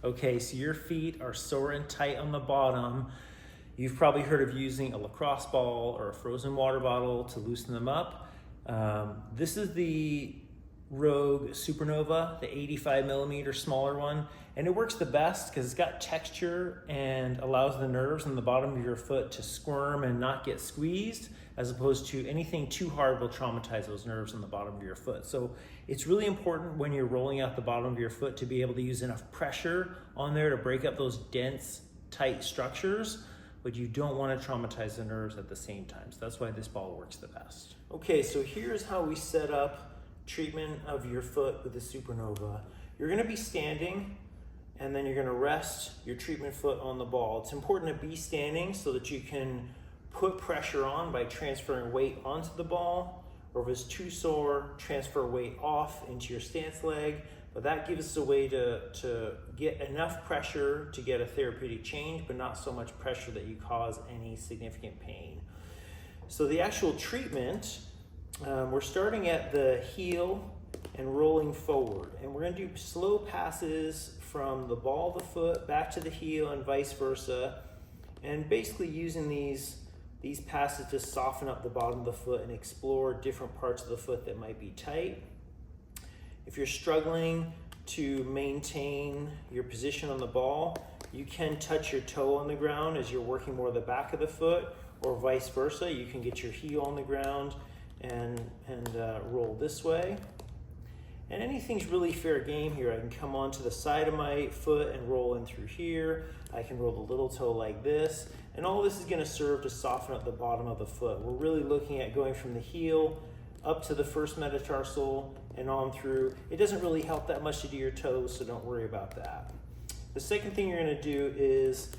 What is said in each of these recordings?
Okay, so your feet are sore and tight on the bottom. You've probably heard of using a lacrosse ball or a frozen water bottle to loosen them up. This is the Rogue Supernova, the 85 millimeter smaller one, and it works the best because it's got texture and allows the nerves on the bottom of your foot to squirm and not get squeezed, as opposed to anything too hard will traumatize those nerves on the bottom of your foot. So it's really important when you're rolling out the bottom of your foot to be able to use enough pressure on there to break up those dense, tight structures, but you don't want to traumatize the nerves at the same time. So that's why this ball works the best. Okay, so here's how we set up treatment of your foot with the Supernova. You're going to be standing, and then you're going to rest your treatment foot on the ball. It's important to be standing so that you can put pressure on by transferring weight onto the ball, or if it's too sore, transfer weight off into your stance leg. But that gives us a way to get enough pressure to get a therapeutic change, but not so much pressure that you cause any significant pain. So the actual treatment, we're starting at the heel and rolling forward. And we're going to do slow passes from the ball of the foot back to the heel and vice versa. And basically using these passes to soften up the bottom of the foot and explore different parts of the foot that might be tight. If you're struggling to maintain your position on the ball, you can touch your toe on the ground as you're working more the back of the foot, or vice versa. You can get your heel on the ground and roll this way. And anything's really fair game here. I can come onto the side of my foot and roll in through here. I can roll the little toe like this. And all this is going to serve to soften up the bottom of the foot. We're really looking at going from the heel up to the first metatarsal and on through. It doesn't really help that much to do your toes, so don't worry about that. The second thing you're going to do is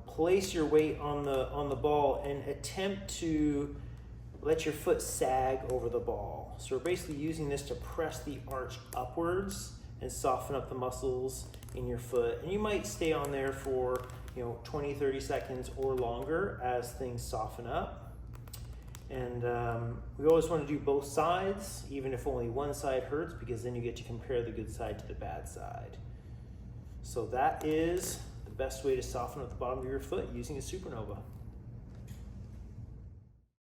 place your weight on the ball and attempt to let your foot sag over the ball. So we're basically using this to press the arch upwards and soften up the muscles in your foot. And you might stay on there for 20, 30 seconds or longer as things soften up. And we always want to do both sides, even if only one side hurts, because then you get to compare the good side to the bad side. So that is the best way to soften up the bottom of your foot using a Supernova.